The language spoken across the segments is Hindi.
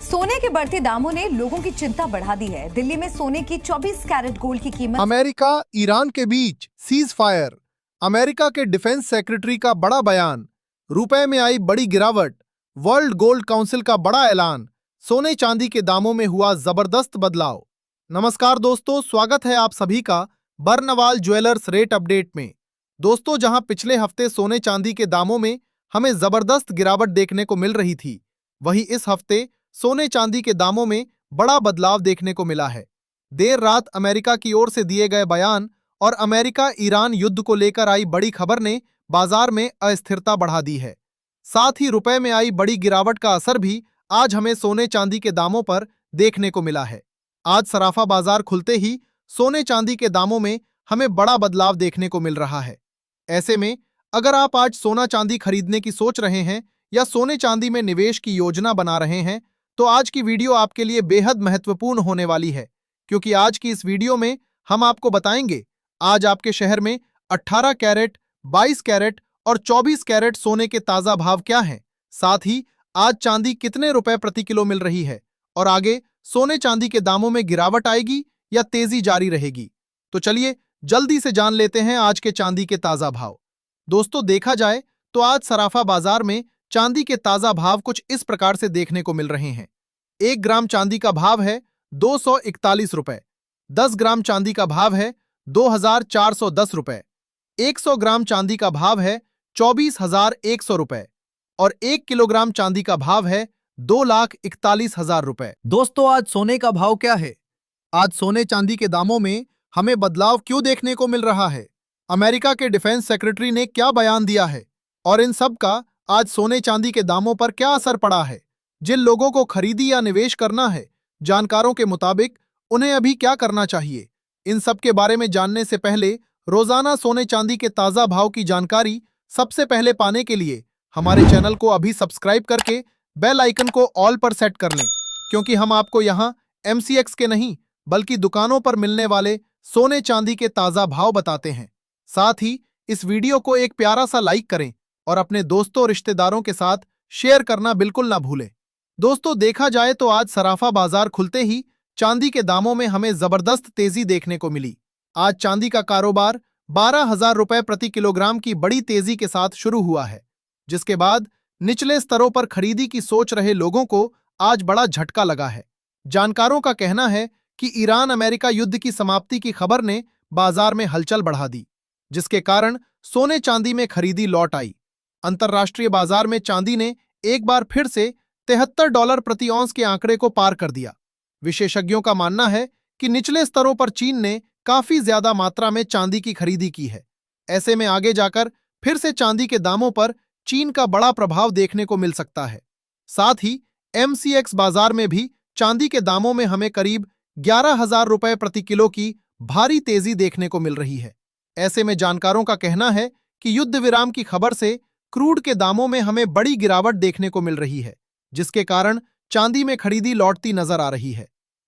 सोने के बढ़ते दामों ने लोगों की चिंता बढ़ा दी है। दिल्ली में सोने की 24 कैरेट गोल्ड की कीमत अमेरिका ईरान के बीच सीज फायर। अमेरिका के डिफेंस सेक्रेटरी का बड़ा बयान। रुपए में आई बड़ी गिरावट। वर्ल्ड गोल्ड काउंसिल का बड़ा ऐलान। सोने चांदी के दामों में हुआ जबरदस्त बदलाव। नमस्कार दोस्तों, स्वागत है आप सभी का बर्नवाल ज्वेलर्स रेट अपडेट में। दोस्तों, जहां पिछले हफ्ते सोने चांदी के दामों में हमें जबरदस्त गिरावट देखने को मिल रही थी, वहीं इस हफ्ते सोने चांदी के दामों में बड़ा बदलाव देखने को मिला है। देर रात अमेरिका की ओर से दिए गए बयान और अमेरिका ईरान युद्ध को लेकर आई बड़ी खबर ने बाजार में अस्थिरता बढ़ा दी है। साथ ही रुपए में आई बड़ी गिरावट का असर भी आज हमें सोने चांदी के दामों पर देखने को मिला है। आज सराफा बाजार खुलते ही सोने चांदी के दामों में हमें बड़ा बदलाव देखने को मिल रहा है। ऐसे में अगर आप आज सोना चांदी खरीदने की सोच रहे हैं या सोने चांदी में निवेश की योजना बना रहे हैं, तो आज की वीडियो आपके लिए बेहद महत्वपूर्ण होने वाली है, क्योंकि आज की इस वीडियो में हम आपको बताएंगे आज आपके शहर में 18 कैरेट, 22 कैरेट और 24 कैरेट सोने के ताजा भाव क्या हैं। साथ ही आज चांदी कितने रुपए प्रति किलो मिल रही है और आगे सोने चांदी के दामों में गिरावट आएगी या तेजी जारी रहेगी। तो चलिए जल्दी से जान लेते हैं आज के चांदी के ताजा भाव। दोस्तों, देखा जाए तो आज सराफा बाजार में चांदी के ताजा भाव कुछ इस प्रकार से देखने को मिल रहे हैं। 1 ग्राम चांदी का भाव है 241 रुपए, 10 ग्राम चांदी का भाव है 2410 रुपए, 100 ग्राम चांदी का भाव है 24,100 रुपए और 1 किलोग्राम चांदी का भाव है 2,41,000 रुपए। दोस्तों, आज सोने का भाव क्या है? आज सोने चांदी के दामों में हमें बदलाव क्यों देखने को मिल रहा है? अमेरिका के डिफेंस सेक्रेटरी ने क्या बयान दिया है और इन सब का आज सोने चांदी के दामों पर क्या असर पड़ा है? जिन लोगों को खरीदी या निवेश करना है, जानकारों के मुताबिक उन्हें अभी क्या करना चाहिए? इन सब के बारे में जानने से पहले रोजाना सोने चांदी के ताजा भाव की जानकारी सबसे पहले पाने के लिए हमारे चैनल को अभी सब्सक्राइब करके बेल आइकन को ऑल पर सेट कर लें, क्योंकि हम आपको यहाँ MCX के नहीं बल्कि दुकानों पर मिलने वाले सोने चांदी के ताजा भाव बताते हैं। साथ ही इस वीडियो को एक प्यारा सा लाइक करें और अपने दोस्तों और रिश्तेदारों के साथ शेयर करना बिल्कुल ना भूलें। दोस्तों, देखा जाए तो आज सराफा बाजार खुलते ही चांदी के दामों में हमें जबरदस्त तेजी देखने को मिली। आज चांदी का कारोबार 12,000 रुपए प्रति किलोग्राम की बड़ी तेजी के साथ शुरू हुआ है, जिसके बाद निचले स्तरों पर खरीदी की सोच रहे लोगों को आज बड़ा झटका लगा है। जानकारों का कहना है कि ईरान अमेरिका युद्ध की समाप्ति की खबर ने बाजार में हलचल बढ़ा दी, जिसके कारण सोने चांदी में खरीदी लौट आई। अंतर्राष्ट्रीय बाजार में चांदी ने एक बार फिर से $73 प्रति औंस के आंकड़े को पार कर दिया। विशेषज्ञों का मानना है कि निचले स्तरों पर चीन ने काफी ज्यादा मात्रा में चांदी की खरीदी की है। ऐसे में आगे जाकर फिर से चांदी के दामों पर चीन का बड़ा प्रभाव देखने को मिल सकता है। साथ ही MCX बाजार में भी चांदी के दामों में हमें करीब 11,000 रुपए प्रति किलो की भारी तेजी देखने को मिल रही है। ऐसे में जानकारों का कहना है कि युद्ध विराम की खबर से क्रूड के दामों में हमें बड़ी गिरावट देखने को मिल रही है, जिसके कारण चांदी में खरीदी लौटती नजर आ रही है।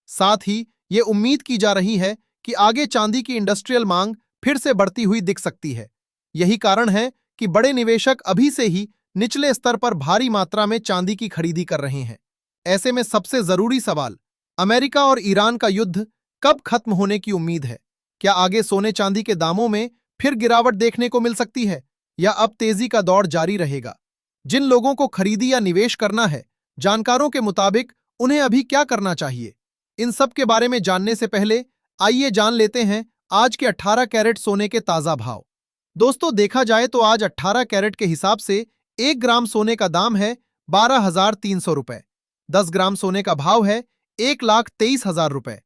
साथ ही ये उम्मीद की जा रही है कि आगे चांदी की इंडस्ट्रियल मांग फिर से बढ़ती हुई दिख सकती है। यही कारण है कि बड़े निवेशक अभी से ही निचले स्तर पर भारी मात्रा में चांदी की खरीदी कर रहे हैं। ऐसे में सबसे जरूरी सवाल, अमेरिका और ईरान का युद्ध कब खत्म होने की उम्मीद है? क्या आगे सोने चांदी के दामों में फिर गिरावट देखने को मिल सकती है या अब तेजी का दौर जारी रहेगा? जिन लोगों को खरीदी या निवेश करना है, जानकारों के मुताबिक उन्हें अभी क्या करना चाहिए? इन सब के बारे में जानने से पहले आइए जान लेते हैं आज के 18 कैरेट सोने के ताजा भाव। दोस्तों, देखा जाए तो आज 18 कैरेट के हिसाब से 1 ग्राम सोने का दाम है 12,300 रुपए, 10 ग्राम सोने का भाव है 1,23,000 रुपए,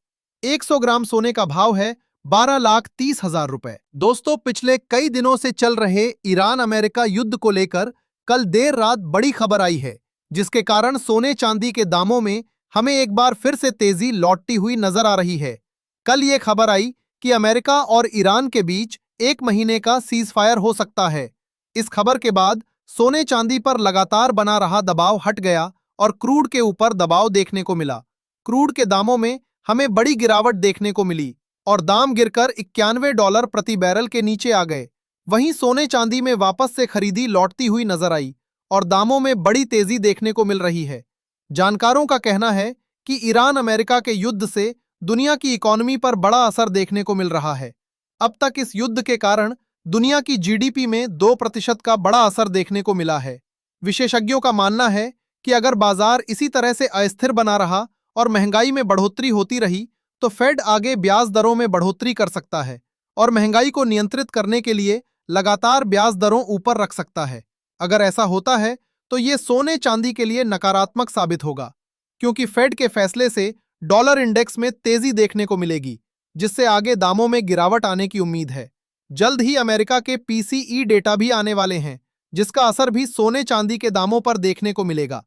100 ग्राम सोने का भाव है 12,30,000 रुपए। दोस्तों, पिछले कई दिनों से चल रहे ईरान अमेरिका युद्ध को लेकर कल देर रात बड़ी खबर आई है, जिसके कारण सोने चांदी के दामों में हमें एक बार फिर से तेजी लौटती हुई नजर आ रही है। कल ये खबर आई कि अमेरिका और ईरान के बीच 1 महीने का सीज फायर हो सकता है। इस खबर के बाद सोने चांदी पर लगातार बना रहा दबाव हट गया और क्रूड के ऊपर दबाव देखने को मिला। क्रूड के दामों में हमें बड़ी गिरावट देखने को मिली और दाम गिरकर $91 प्रति बैरल के नीचे आ गए। वहीं सोने चांदी में वापस से खरीदी लौटती हुई नजर आई और दामों में बड़ी तेजी देखने को मिल रही है। जानकारों का कहना है कि ईरान अमेरिका के युद्ध से दुनिया की इकोनॉमी पर बड़ा असर देखने को मिल रहा है। अब तक इस युद्ध के कारण दुनिया की जीडीपी में 2% का बड़ा असर देखने को मिला है। विशेषज्ञों का मानना है कि अगर बाजार इसी तरह से अस्थिर बना रहा और महंगाई में बढ़ोतरी होती रही तो फेड आगे ब्याज दरों में बढ़ोतरी कर सकता है और महंगाई को नियंत्रित करने के लिए लगातार ब्याज दरों ऊपर रख सकता है। अगर ऐसा होता है तो ये सोने चांदी के लिए नकारात्मक साबित होगा, क्योंकि फेड के फैसले से डॉलर इंडेक्स में तेजी देखने को मिलेगी, जिससे आगे दामों में गिरावट आने की उम्मीद है। जल्द ही अमेरिका के पीसीई डेटा भी आने वाले हैं, जिसका असर भी सोने चांदी के दामों पर देखने को मिलेगा।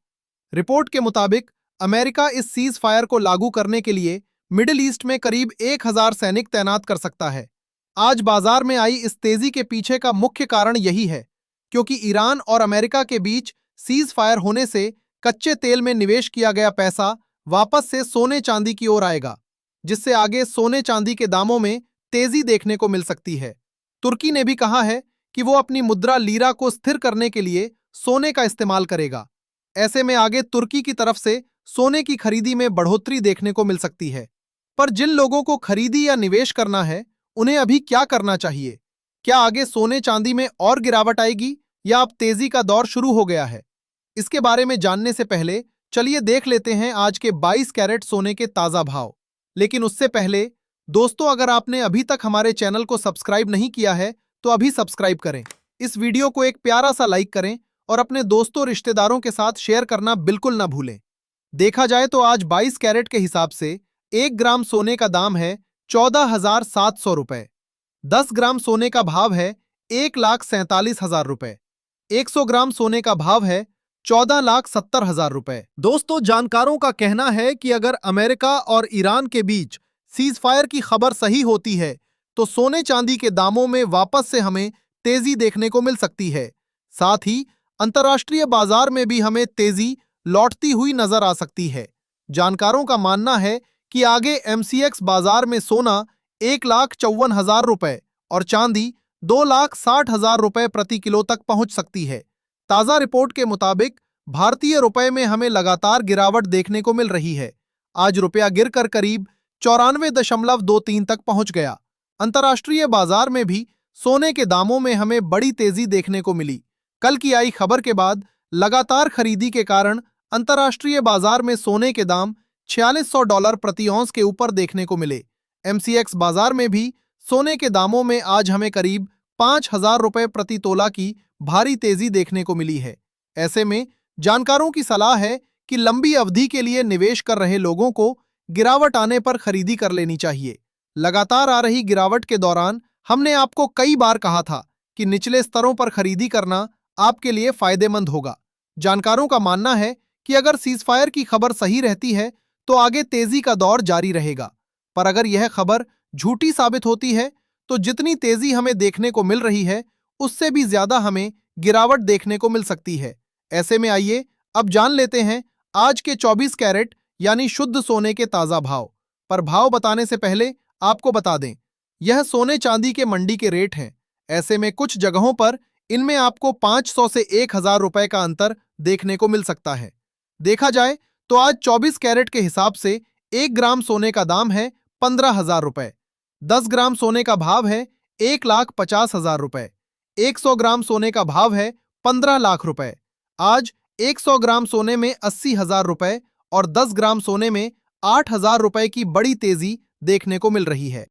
रिपोर्ट के मुताबिक अमेरिका इस सीज फायर को लागू करने के लिए मिडिल ईस्ट में करीब 1000 सैनिक तैनात कर सकता है। आज बाजार में आई इस तेजी के पीछे का मुख्य कारण यही है, क्योंकि ईरान और अमेरिका के बीच सीज फायर होने से कच्चे तेल में निवेश किया गया पैसा वापस से सोने चांदी की ओर आएगा, जिससे आगे सोने चांदी के दामों में तेजी देखने को मिल सकती है। तुर्की ने भी कहा है कि वो अपनी मुद्रा लीरा को स्थिर करने के लिए सोने का इस्तेमाल करेगा। ऐसे में आगे तुर्की की तरफ से सोने की खरीदी में बढ़ोतरी देखने को मिल सकती है। पर जिन लोगों को खरीदी या निवेश करना है, उन्हें अभी क्या करना चाहिए? क्या आगे सोने चांदी में और गिरावट आएगी या अब तेजी का दौर शुरू हो गया है? इसके बारे में जानने से पहले चलिए देख लेते हैं आज के 22 कैरेट सोने के ताजा भाव। लेकिन उससे पहले दोस्तों, अगर आपने अभी तक हमारे चैनल को सब्सक्राइब नहीं किया है तो अभी सब्सक्राइब करें। इस वीडियो को एक प्यारा सा लाइक करें और अपने दोस्तों रिश्तेदारों के साथ शेयर करना बिल्कुल ना भूलें। देखा जाए तो आज 22 कैरेट के हिसाब से 1 ग्राम सोने का दाम है 14,700 रुपए। 10 ग्राम सोने का भाव है 1,47,000 रुपए। 100 ग्राम सोने का भाव है 14,70,000 रुपए। दोस्तों, जानकारों का कहना है कि अगर अमेरिका और ईरान के बीच सीज फायर की खबर सही होती है तो सोने चांदी के दामों में वापस से हमें तेजी देखने को मिल सकती है। साथ ही अंतर्राष्ट्रीय बाजार में भी हमें तेजी लौटती हुई नजर आ सकती है। जानकारों का मानना है कि आगे एमसीएक्स बाजार में सोना 1,54,000 रुपए और चांदी 2,60,000 रुपए प्रति किलो तक पहुंच सकती है। ताजा रिपोर्ट के मुताबिक भारतीय रुपए में हमें लगातार गिरावट देखने को मिल रही है। आज रुपया गिरकर करीब 94.23 तक पहुंच गया। अंतर्राष्ट्रीय बाजार में भी सोने के दामों में हमें बड़ी तेजी देखने को मिली। कल की आई खबर के बाद लगातार खरीदी के कारण अंतर्राष्ट्रीय बाजार में सोने के दाम $4600 प्रति औंस के ऊपर देखने को मिले। एमसीएक्स बाजार में भी सोने के दामों में आज हमें करीब 5,000 रुपए प्रति तोला की भारी तेजी देखने को मिली है। ऐसे में जानकारों की सलाह है कि लंबी अवधि के लिए निवेश कर रहे लोगों को गिरावट आने पर खरीदी कर लेनी चाहिए। लगातार आ रही गिरावट के दौरान हमने आपको कई बार कहा था कि निचले स्तरों पर खरीदी करना आपके लिए फायदेमंद होगा। जानकारों का मानना है कि अगर सीजफायर की खबर सही रहती है तो आगे तेजी का दौर जारी रहेगा, पर अगर यह खबर झूठी साबित होती है तो जितनी तेजी हमें देखने को मिल रही है उससे भी ज्यादा हमें गिरावट देखने को मिल सकती है। ऐसे में आइए अब जान लेते हैं आज के 24 कैरेट यानी शुद्ध सोने के ताजा भाव। पर भाव बताने से पहले आपको बता दें, यह सोने चांदी के मंडी के रेट हैं। ऐसे में कुछ जगहों पर इनमें आपको 500 से 1,000 रुपए का अंतर देखने को मिल सकता है। देखा जाए तो आज 24 कैरेट के हिसाब से 1 ग्राम सोने का दाम है 15,000 रुपए। 10 ग्राम सोने का भाव है 1,50,000 रुपए। 100 ग्राम सोने का भाव है 15 लाख रुपए। आज 100 ग्राम सोने में 80,000 रुपए और 10 ग्राम सोने में 8,000 रुपए की बड़ी तेजी देखने को मिल रही है।